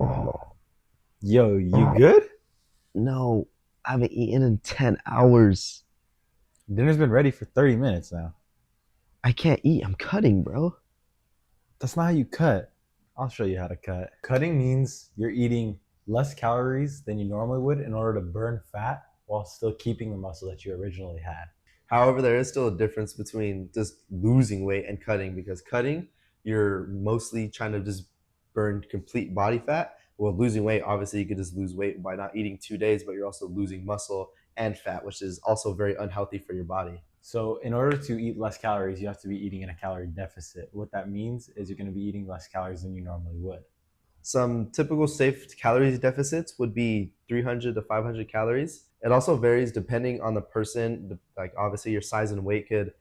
Oh, Yo, you good? no, I haven't eaten in 10 hours. Dinner's been ready for 30 minutes now. I can't eat. I'm cutting, bro. That's not how you cut. I'll show you how to cut. Cutting means you're eating less calories than you normally would in order to burn fat while still keeping the muscle that you originally had. However, there is still a difference between just losing weight and cutting because cutting, you're mostly trying to just burn complete body fat. Well, losing weight, obviously, you could just lose weight by not eating 2 days, but you're also losing muscle and fat, which is also very unhealthy for your body. So, in order to eat less calories, you have to be eating in a calorie deficit. What that means is you're going to be eating less calories than you normally would. Some typical safe calories deficits would be 300 to 500 calories. It also varies depending on the person. Like obviously, your size and weight could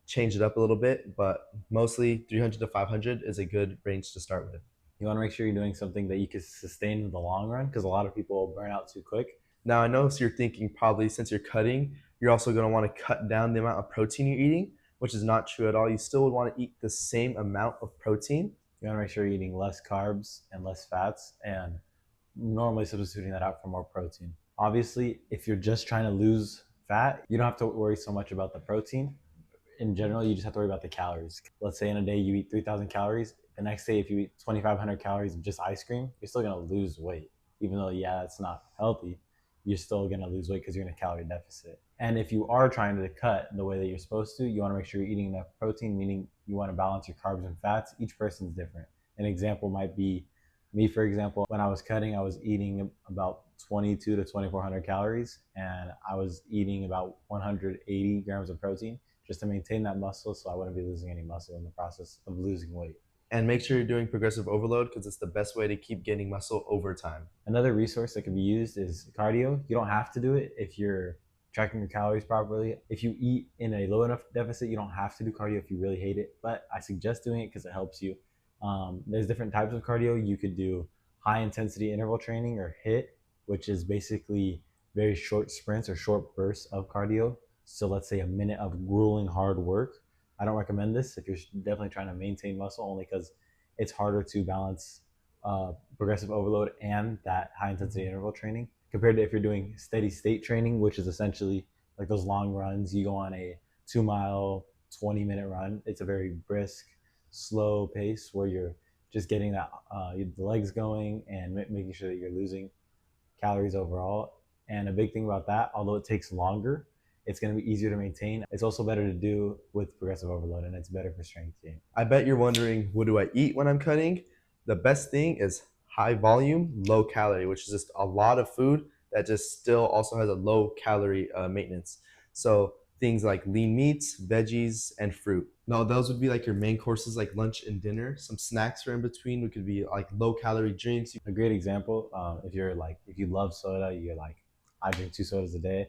change it up a little bit, but mostly 300 to 500 is a good range to start with. You want to make sure you're doing something that you can sustain in the long run because a lot of people burn out too quick. Now, I know you're thinking probably since you're cutting, you're also going to want to cut down the amount of protein you're eating, which is not true at all. You still would want to eat the same amount of protein. You want to make sure you're eating less carbs and less fats and normally substituting that out for more protein. Obviously, if you're just trying to lose fat, you don't have to worry so much about the protein. In general, you just have to worry about the calories. Let's say in a day you eat 3,000 calories. The next day, if you eat 2,500 calories of just ice cream, you're still going to lose weight. Even though, yeah, it's not healthy, you're still going to lose weight because you're in a calorie deficit. And if you are trying to cut the way that you're supposed to, you want to make sure you're eating enough protein, meaning you want to balance your carbs and fats. Each person's different. An example might be me, for example, when I was cutting, I was eating about 22 to 2,400 calories, and I was eating about 180 grams of protein just to maintain that muscle so I wouldn't be losing any muscle in the process of losing weight. And make sure you're doing progressive overload because it's the best way to keep gaining muscle over time. Another resource that can be used is cardio. You don't have to do it if you're tracking your calories properly. If you eat in a low enough deficit, you don't have to do cardio if you really hate it, but I suggest doing it because it helps you. There's different types of cardio. You could do high intensity interval training or HIIT, which is basically very short sprints or short bursts of cardio. So let's say a minute of grueling hard work. I don't recommend this if you're definitely trying to maintain muscle, only because it's harder to balance progressive overload and that high intensity interval training compared to if you're doing steady state training, which is essentially like those long runs. You go on a 2 mile, 20-minute run. It's a very brisk, slow pace where you're just getting the legs going and making sure that you're losing calories overall. And a big thing about that, although it takes longer, it's going to be easier to maintain. It's also better to do with progressive overload, and it's better for strength gain. I bet you're wondering, what do I eat when I'm cutting? The best thing is high volume, low calorie, which is just a lot of food that just still also has a low calorie maintenance. So things like lean meats, veggies, and fruit. No, those would be like your main courses, like lunch and dinner. Some snacks are in between. We could be like low calorie drinks. A great example, if you love soda, you're like, I drink 2 sodas a day.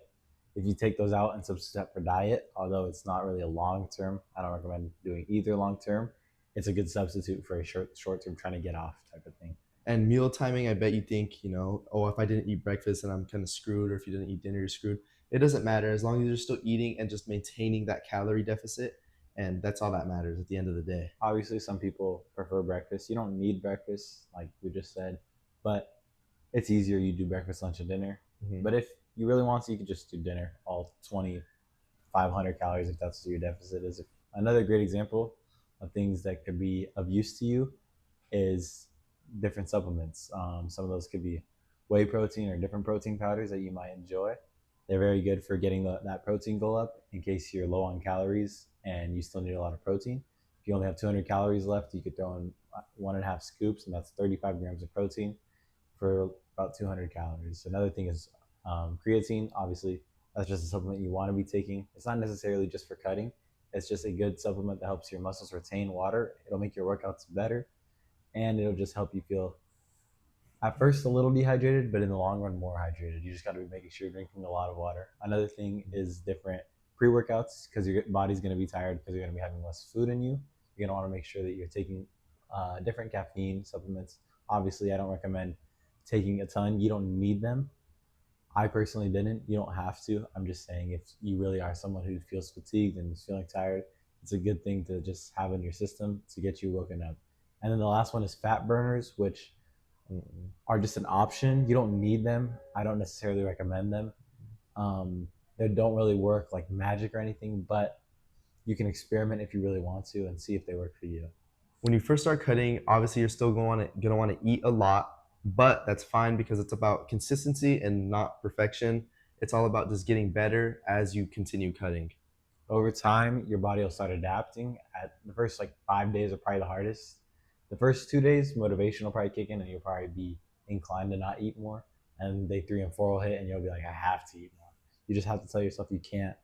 If you take those out and substitute that for diet, although it's not really a long term, I don't recommend doing either long term. It's a good substitute for a short term trying to get off type of thing. And meal timing, I bet you think, oh, if I didn't eat breakfast, then I'm kind of screwed, or if you didn't eat dinner, you're screwed. It doesn't matter as long as you're still eating and just maintaining that calorie deficit. And that's all that matters at the end of the day. Obviously, some people prefer breakfast. You don't need breakfast, like we just said, but it's easier. You do breakfast, lunch, and dinner. Mm-hmm. But if you really want to, you could just do dinner, all 2,500 calories if that's what your deficit is. Another great example of things that could be of use to you is different supplements. Some of those could be whey protein or different protein powders that you might enjoy. They're very good for getting that protein goal up in case you're low on calories and you still need a lot of protein. If you only have 200 calories left, you could throw in 1.5 scoops, and that's 35 grams of protein for about 200 calories. Another thing is creatine. Obviously, that's just a supplement you want to be taking. It's not necessarily just for cutting. It's just a good supplement that helps your muscles retain water. It'll make your workouts better, and it'll just help you feel at first a little dehydrated, but in the long run more hydrated. You just got to be making sure you're drinking a lot of water. Another thing is different pre-workouts because your body's going to be tired because you're going to be having less food in you. You're going to want to make sure that you're taking different caffeine supplements. Obviously, I don't recommend taking a ton. You don't need them. I personally didn't. You don't have to. I'm just saying if you really are someone who feels fatigued and is feeling tired, it's a good thing to just have in your system to get you woken up. And then the last one is fat burners, which Mm-mm. are just an option. You don't need them. I don't necessarily recommend them. They don't really work like magic or anything, but you can experiment if you really want to and see if they work for you. When you first start cutting, obviously you're still going to want to eat a lot, but that's fine because it's about consistency and not perfection. It's all about just getting better as you continue cutting. Over time, your body will start adapting. At the first like 5 days are probably the hardest. The first 2 days, motivation will probably kick in, and you'll probably be inclined to not eat more. And day 3 and 4 will hit, and you'll be like, I have to eat more. You just have to tell yourself you can't.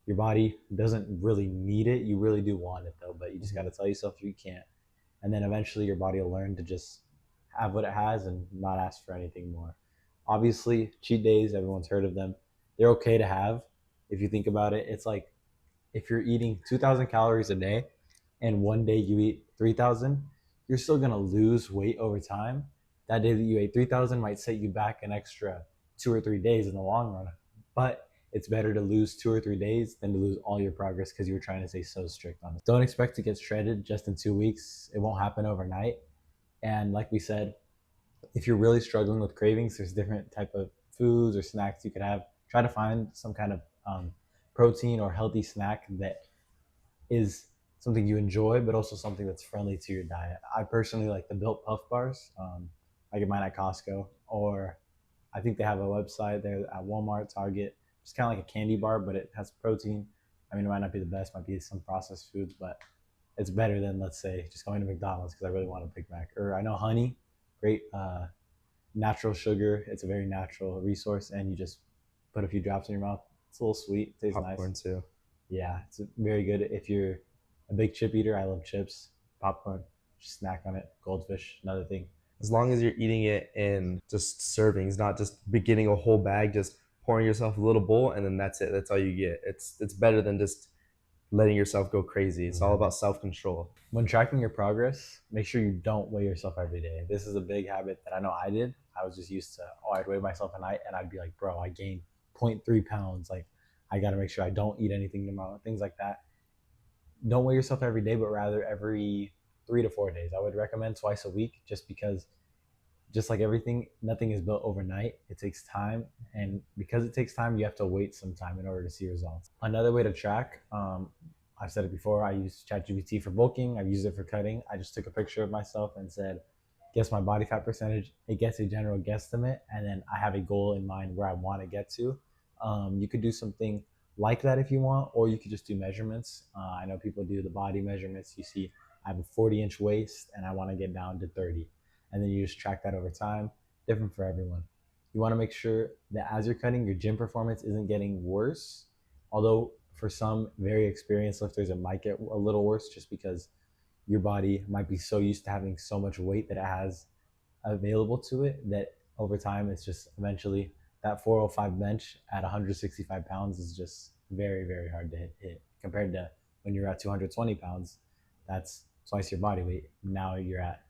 Your body doesn't really need it. You really do want it though, but you just got Mhm. to tell yourself you can't. And then eventually, your body will learn to just have what it has and not ask for anything more. Obviously, cheat days, everyone's heard of them. They're okay to have. If you think about it, it's like if you're eating 2,000 calories a day and one day you eat 3,000, you're still going to lose weight over time. That day that you ate 3,000 might set you back an extra 2 or 3 days in the long run. But it's better to lose 2 or 3 days than to lose all your progress because you were trying to stay so strict on it. Don't expect to get shredded just in 2 weeks. It won't happen overnight. And like we said, if you're really struggling with cravings, there's different type of foods or snacks you could have. Try to find some kind of protein or healthy snack that is something you enjoy, but also something that's friendly to your diet. I personally like the Built Puff bars. I get mine at Costco, or I think they have a website there at Walmart, Target. It's kind of like a candy bar, but it has protein. I mean, it might not be the best, might be some processed foods, but it's better than, let's say, just going to McDonald's because I really want a Big Mac. Or I know honey, great natural sugar. It's a very natural resource, and you just put a few drops in your mouth. It's a little sweet, tastes nice. Popcorn too. Yeah, it's very good if you're a big chip eater. I love chips, popcorn, just snack on it. Goldfish, another thing. As long as you're eating it in just servings, not just beginning a whole bag, just pouring yourself a little bowl and then that's it. That's all you get. It's better than just letting yourself go crazy. It's all Mm-hmm. about self control. When tracking your progress, make sure you don't weigh yourself every day. This is a big habit that I know I did. I was just used to, oh, I'd weigh myself at night and I'd be like, bro, I gained zero point 0.3 pounds. Like, I got to make sure I don't eat anything tomorrow, things like that. Don't weigh yourself every day, but rather every 3 to 4 days. I would recommend twice a week just because just like everything, nothing is built overnight. It takes time, and because it takes time, you have to wait some time in order to see results. Another way to track, I've said it before. I use ChatGPT for bulking. I've used it for cutting. I just took a picture of myself and said, "Guess my body fat percentage." It gets a general guesstimate, and then I have a goal in mind where I want to get to. You could do something like that if you want, or you could just do measurements. I know people do the body measurements. You see, I have a 40-inch waist, and I want to get down to 30, and then you just track that over time. Different for everyone. You want to make sure that as you're cutting, your gym performance isn't getting worse. Although for some very experienced lifters, it might get a little worse just because your body might be so used to having so much weight that it has available to it that over time it's just eventually that 405 bench at 165 pounds is just very, very hard to hit compared to when you're at 220 pounds. That's twice your body weight. Now you're at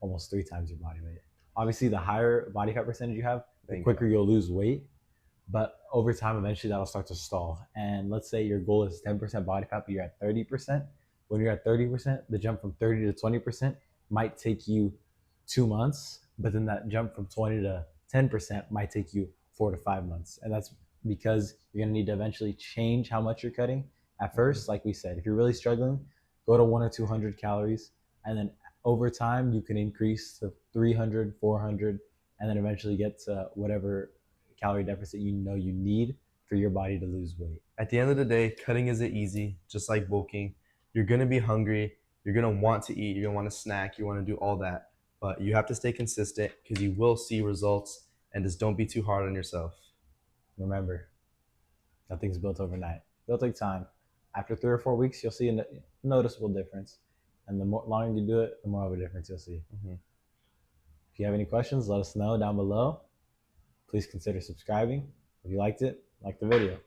almost 3 times your body weight. Obviously, the higher body fat percentage you have, the Bingo. quicker you'll lose weight. But over time, eventually that'll start to stall. And let's say your goal is 10% body fat, but you're at 30%. When you're at 30%, the jump from 30 to 20% might take you 2 months, but then that jump from 20 to 10% might take you 4 to 5 months. And that's because you're going to need to eventually change how much you're cutting. At Mhm. first, like we said, if you're really struggling, go to 1 or 200 calories. And then over time, you can increase to 300, 400, and then eventually get to whatever calorie deficit you know you need for your body to lose weight. At the end of the day, cutting isn't easy, just like bulking. You're going to be hungry. You're going to want to eat. You're going to want to snack. You want to do all that. But you have to stay consistent because you will see results and just don't be too hard on yourself. Remember, nothing's built overnight. It'll take time. After 3 or 4 weeks, you'll see a noticeable difference. And the more longer you do it, the more of a difference you'll see. Mhm. If you have any questions, let us know down below. Please consider subscribing. If you liked it, like the video.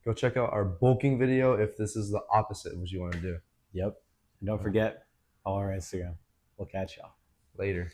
Go check out our bulking video if this is the opposite of what you want to do. Yep. And don't forget, follow our Instagram. We'll catch y'all. Later.